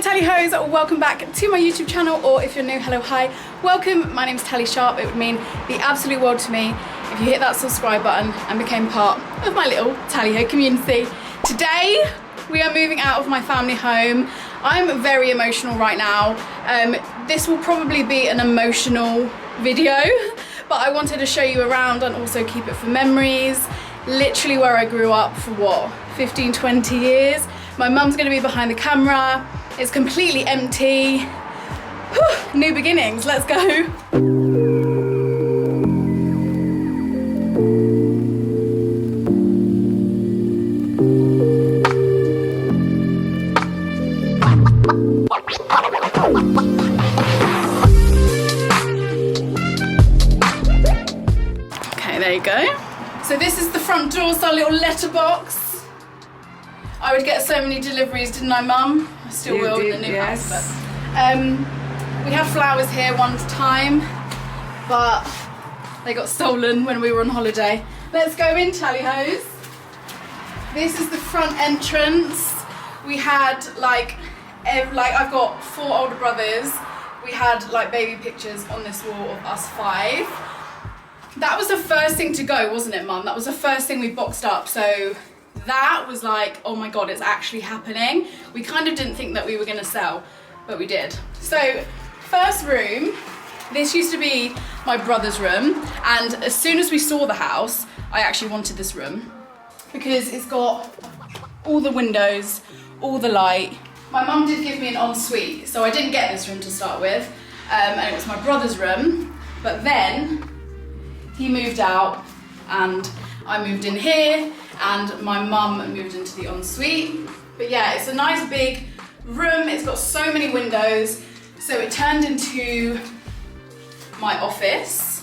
Tally Hoes, welcome back to my YouTube channel, or if you're new, hello, hi, welcome. My name's Tally Sharp. It would mean the absolute world to me if you hit that subscribe button and became part of my little Tally Ho community. Today, we are moving out of my family home. I'm very emotional right now. This will probably be an emotional video, but I wanted to show you around and also keep it for memories. Literally where I grew up for what, 15, 20 years. My mum's gonna be behind the camera. It's completely empty. Whew, new beginnings, let's go. Okay, there you go. So this is the front door, it's our little letterbox. I would get so many deliveries, didn't I, Mum? I still will in the new house. But, we had flowers here one time, but they got stolen when we were on holiday. Let's go in, Tally Hoes. This is the front entrance. We had like I've got 4 older brothers. We had like baby pictures on this wall of us 5. That was the first thing to go, wasn't it, Mum? That was the first thing we boxed up. So that was like, oh my God, it's actually happening. We kind of didn't think that we were gonna sell, but we did. So first room, this used to be my brother's room. And as soon as we saw the house, I actually wanted this room because it's got all the windows, all the light. My mum did give me an ensuite, so I didn't get this room to start with. And it was my brother's room, but then he moved out and I moved in here and my mum moved into the ensuite. But yeah, it's a nice big room. It's got so many windows. So it turned into my office.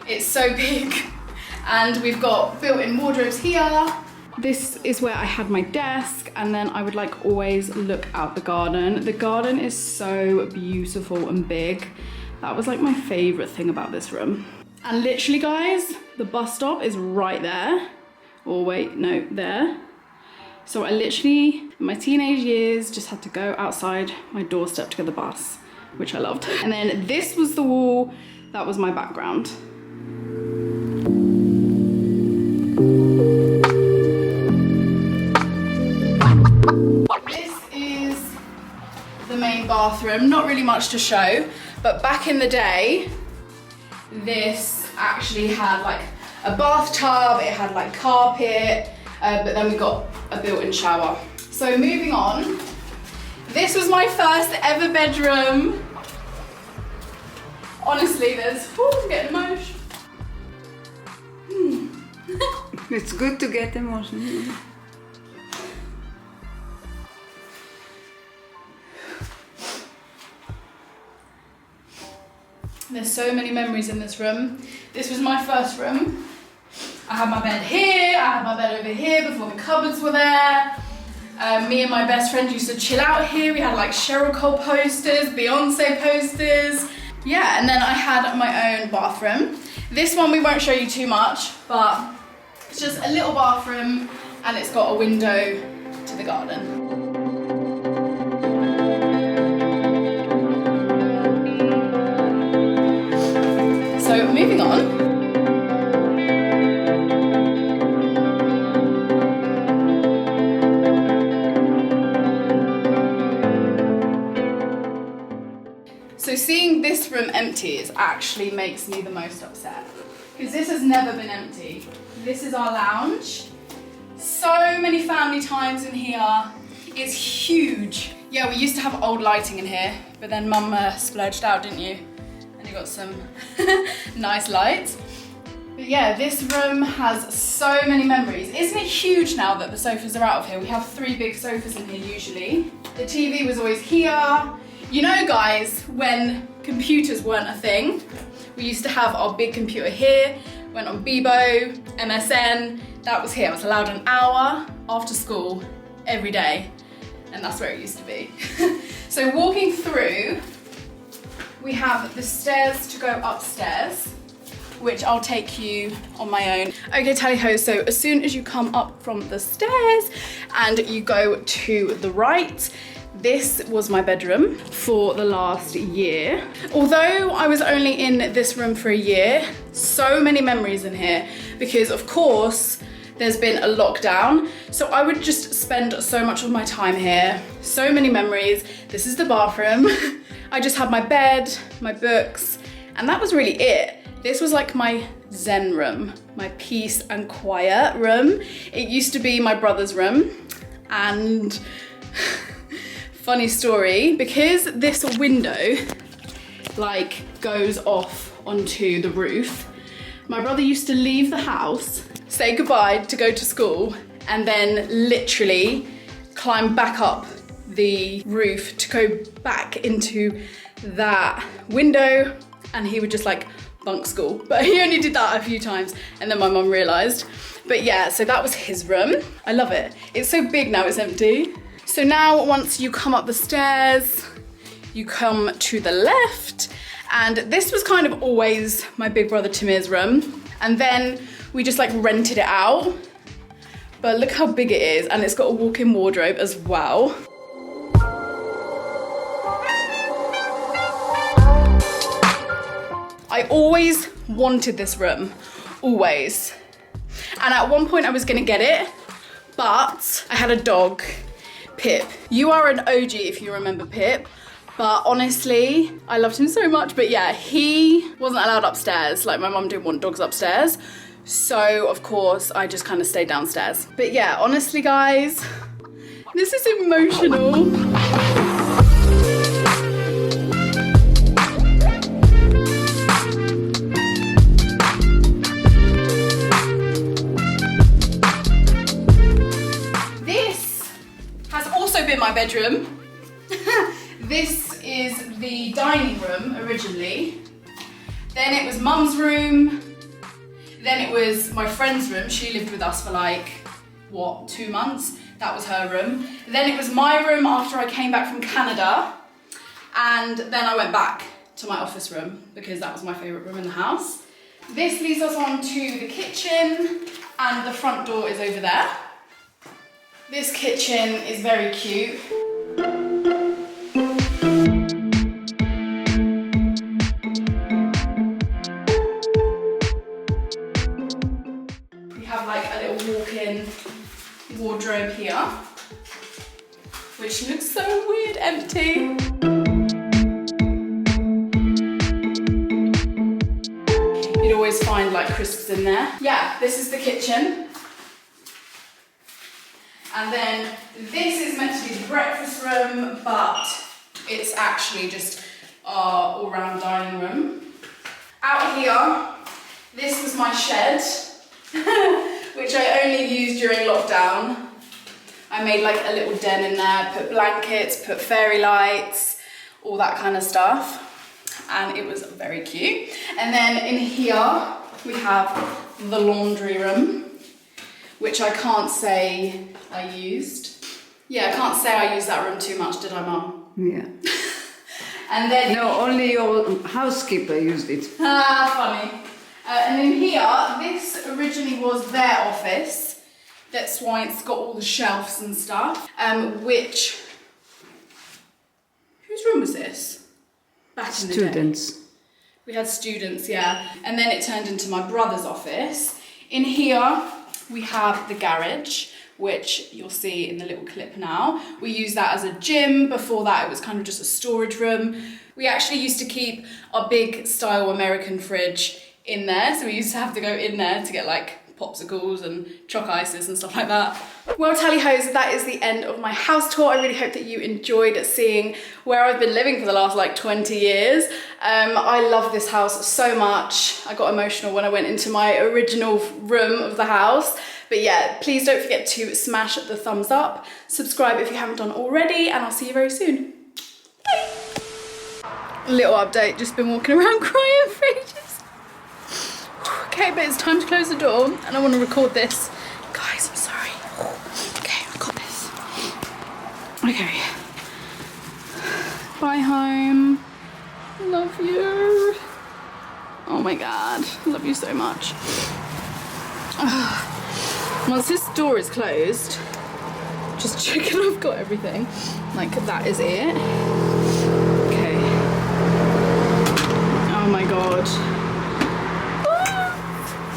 It's so big. And we've got built-in wardrobes here. This is where I had my desk, and then I would like always look out the garden. The garden is so beautiful and big. That was like my favorite thing about this room. And literally, guys, the bus stop is right there. Or wait, no, there. So I literally, in my teenage years, just had to go outside my doorstep to get the bus, which I loved. And then this was the wall, that was my background. This is the main bathroom, not really much to show, but back in the day, this actually had like a bathtub, it had like carpet, but then we got a built-in shower. So moving on, this was my first ever bedroom. Honestly, I'm getting emotional. It's good to get emotional. There's so many memories in this room. This was my first room. I had my bed here, I had my bed over here before the cupboards were there. Me and my best friend used to chill out here. We had like Cheryl Cole posters, Beyonce posters. Yeah, and then I had my own bathroom. This one we won't show you too much, but it's just a little bathroom and it's got a window to the garden. So moving on. So seeing this room empty actually makes me the most upset because this has never been empty. This is our lounge. So many family times in here. It's huge. Yeah, we used to have old lighting in here, but then Mum splurged out, didn't you? And you got some nice lights. But yeah, this room has so many memories. Isn't it huge now that the sofas are out of here? We have 3 big sofas in here usually. The TV was always here. You know, guys, when computers weren't a thing, we used to have our big computer here, went on Bebo, MSN, that was here. I was allowed an hour after school every day, and that's where it used to be. So walking through, we have the stairs to go upstairs. which I'll take you on my own. Okay, tally ho, so as soon as you come up from the stairs and you go to the right, this was my bedroom for the last year. Although I was only in this room for a year, so many memories in here because of course there's been a lockdown. So I would just spend so much of my time here. So many memories. This is the bathroom. I just had my bed, my books, and that was really it. This was like my zen room, my peace and quiet room. It used to be my brother's room, and funny story, because this window like goes off onto the roof, my brother used to leave the house, say goodbye to go to school, and then literally climb back up the roof to go back into that window, and he would just like bunk school. But he only did that a few times, and then my mum realised. But yeah, so that was his room. I love it. It's so big now it's empty. So now once you come up the stairs, you come to the left, and this was kind of always my big brother Tamir's room, and then we just like rented it out. But look how big it is, and it's got a walk-in wardrobe as well. I always wanted this room, always. And at one point I was gonna get it, but I had a dog, Pip. You are an OG if you remember Pip, but honestly, I loved him so much. But yeah, he wasn't allowed upstairs. Like my mum didn't want dogs upstairs. So of course I just kind of stayed downstairs. But yeah, honestly guys, this is emotional. Been my bedroom. This is the dining room originally. Then it was mum's room. Then it was my friend's room. She lived with us for like, what, 2 months? That was her room. Then it was my room after I came back from Canada. And then I went back to my office room because that was my favourite room in the house. This leads us on to the kitchen, and the front door is over there. This kitchen is very cute. We have like a little walk-in wardrobe here, which looks so weird empty. You'd always find like crisps in there. Yeah, this is the kitchen. And then this is meant to be the breakfast room, but it's actually just our all-round dining room. Out here, this was my shed, which I only used during lockdown. I made like a little den in there, put blankets, put fairy lights, all that kind of stuff. And it was very cute. And then in here, we have the laundry room, which I can't say I used. Yeah, I can't say I used that room too much, did I, Mum? Yeah. And then... No, only your housekeeper used it. Ah, funny. And in here, this originally was their office. That's why it's got all the shelves and stuff. Which... Whose room was this? Back in the day. Students. We had students, yeah. And then it turned into my brother's office. In here, we have the garage, which you'll see in the little clip now. We use that as a gym. Before that, it was kind of just a storage room. We actually used to keep our big style American fridge in there. So we used to have to go in there to get like popsicles and choc ices and stuff like that. Well, tally hoes, that is the end of my house tour. I really hope that you enjoyed seeing where I've been living for the last like 20 years. I love this house so much. I got emotional when I went into my original room of the house. But yeah, please don't forget to smash the thumbs up, subscribe if you haven't done already, and I'll see you very soon. Bye. Little update, just been walking around crying for ages. Okay, but it's time to close the door, and I want to record this. Guys, I'm sorry. Okay, I got this. Okay. Bye home. Love you. Oh my God, I love you so much. Once this door is closed, just checking I've got everything. Like, that is it. Okay. Oh my God.